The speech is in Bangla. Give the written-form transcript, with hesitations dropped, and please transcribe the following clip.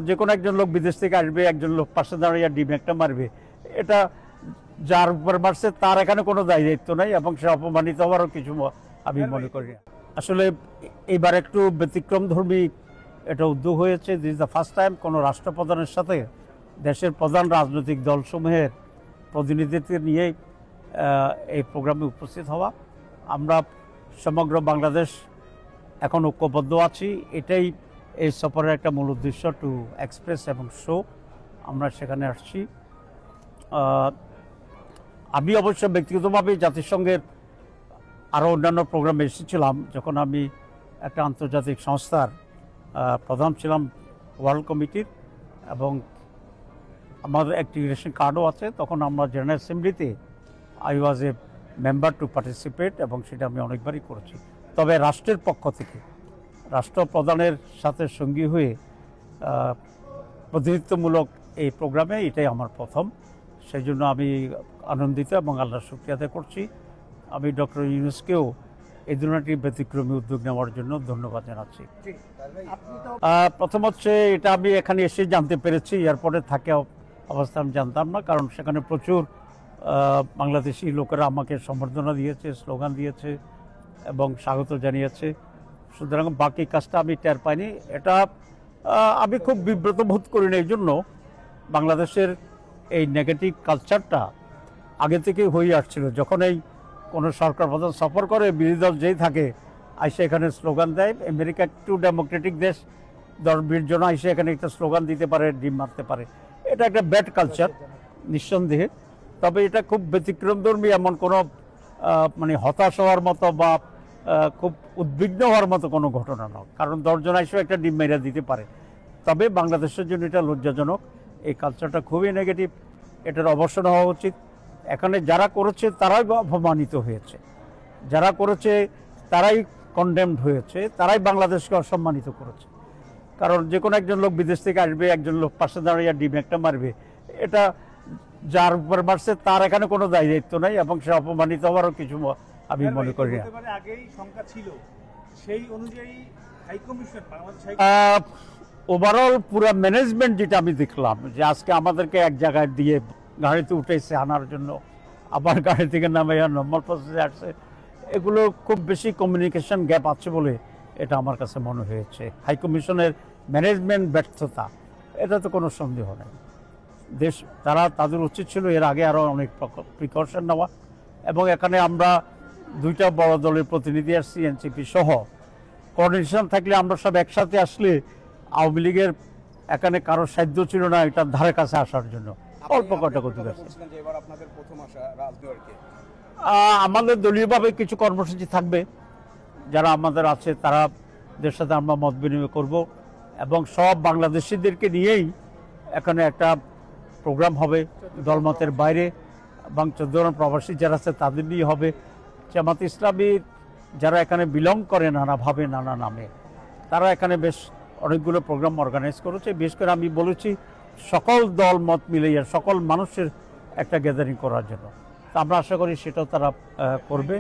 যে কোনো একজন লোক বিদেশ থেকে আসবে, একজন লোক পাশে দাঁড়িয়ে ডিম একটা মারবে, এটা যার উপর মারছে তার এখানে কোনো দায়িত্ব নাই এবং সে অপমানিত হওয়ারও কিছু আমি মনে করি না। আসলে এইবার একটু ব্যতিক্রম ধর্মী এটা উদ্যোগ হয়েছে। This is the first time কোনো রাষ্ট্রপ্রধানের সাথে দেশের প্রধান রাজনৈতিক দলসমূহের প্রতিনিধিত্ব নিয়ে এই প্রোগ্রামে উপস্থিত হওয়া। আমরা সমগ্র বাংলাদেশ এখন ঐক্যবদ্ধ আছি, এটাই এই সফরের একটা মূল উদ্দেশ্য, টু এক্সপ্রেস এবং শো আমরা সেখানে আসছি। আমি অবশ্য ব্যক্তিগতভাবে জাতিসংঘের আরও অন্যান্য প্রোগ্রামে এসেছিলাম যখন আমি একটা আন্তর্জাতিক সংস্থার প্রধান ছিলাম, ওয়ার্ল্ড কমিটির, এবং আমার অ্যাক্টিভেশন কার্ডও আছে। তখন আমরা জেনারেল অ্যাসেম্বলিতে I was a member to participate এবং সেটা আমি অনেকবারই করেছি। তবে রাষ্ট্রের পক্ষ থেকে রাষ্ট্রপ্রধানের সাথে সঙ্গী হয়ে প্রতিনিধিত্বমূলক এই প্রোগ্রামে এটাই আমার প্রথম। সেই জন্য আমি আনন্দিত এবং আল্লাহর শুকরিয়া আদায় করছি। আমি ডক্টর ইউনূসকেও এই ধরনের ব্যতিক্রমী উদ্যোগ নেওয়ার জন্য ধন্যবাদ জানাচ্ছি। প্রথম হচ্ছে এটা আমি এখানে এসে জানতে পেরেছি, এয়ারপোর্টে থাকে অবস্থা আমি জানতাম না, কারণ সেখানে প্রচুর বাংলাদেশি লোকেরা আমাকে সম্বর্ধনা দিয়েছে, স্লোগান দিয়েছে এবং স্বাগত জানিয়েছে। সুতরাং বাকি কাজটা আমি টের পাইনি। এটা আমি খুব বিব্রত বোধ করি না। এই জন্য বাংলাদেশের এই নেগেটিভ কালচারটা আগে থেকেই হয়ে আসছিল। যখন এই কোনো সরকার প্রধান সফর করে, বিরোধী দল যেই থাকে আইসে এখানে স্লোগান দেয়। আমেরিকা একটু ডেমোক্রেটিক দেশ, 10-20 জন আইসে এখানে একটা স্লোগান দিতে পারে, ডিম মারতে পারে। এটা একটা ব্যাড কালচার নিঃসন্দেহে। তবে এটা খুব ব্যতিক্রমধর্মী, এমন কোনো মানে হতাশ হওয়ার মতো বা খুব উদ্বিগ্ন হওয়ার মতো কোনো ঘটনা নয়, কারণ 10 জন আইসেও একটা ডিম মেরা দিতে পারে। তবে বাংলাদেশের জন্য এটা লজ্জাজনক। এই কালচারটা খুবই নেগেটিভ, এটার অবসান হওয়া উচিত। এখানে যারা করেছে তারাই অপমানিত হয়েছে, যারা করেছে তারাই কন্ডেমড হয়েছে, তারাই বাংলাদেশকে অসম্মানিত করেছে। কারণ যে কোনো একজন লোক বিদেশ থেকে আসবে, একজন লোক পাশে দাঁড়িয়ে ডিম একটা মারবে, এটা যার উপর মারছে তার এখানে কোনো দায়িত্ব নাই এবং সে অপমানিত হওয়ারও কিছু আমি মনে করি না। ওভারঅল পুরো ম্যানেজমেন্ট যেটা আমি দেখলাম, যে আজকে আমাদেরকে এক জায়গায় দিয়ে গাড়িতে উঠেছে আনার জন্য, আবার গাড়ি থেকে নামে নর্মাল প্রসেসে আসছে, এগুলো খুব বেশি কমিউনিকেশন গ্যাপ আছে বলে এটা আমার কাছে মনে হয়েছে। হাই কমিশনের ম্যানেজমেন্ট ব্যর্থতা, এটা তো কোনো সন্দেহ নেই। তাদের উচিত ছিল এর আগে আরও অনেক প্রিকশন নেওয়া। এবং এখানে আমরা 2টা বড় দলের প্রতিনিধি আসছি, এনসিপি সহ। কোঅর্ডিনেশন থাকলে আমরা সব একসাথে আসলে আওয়ামী লীগের এখানে কারো সাধ্য ছিল না এটার ধারে কাছে আসার জন্য। অল্প কটা কথা আমাদের দলীয়ভাবে কিছু কর্মসূচি থাকবে, যারা আমাদের আছে তাদের সাথে আমরা মত বিনিময় করব এবং সব বাংলাদেশিদেরকে নিয়েই এখানে একটা প্রোগ্রাম হবে দলমতের বাইরে, এবং 14 জন প্রবাসী যারা আছে তাদের নিয়ে হবে। জামাত ইসলামীর যারা এখানে বিলং করে নানাভাবে নানা নামে, তারা এখানে বেশ অনেকগুলো প্রোগ্রাম অর্গানাইজ করেছে। বিশেষ করে আমি বলেছি সকল দল মত মিলিয়ে সকল মানুষের একটা গ্যাদারিং করার জন্য। তা আমরা আশা করি সেটাও তারা করবে।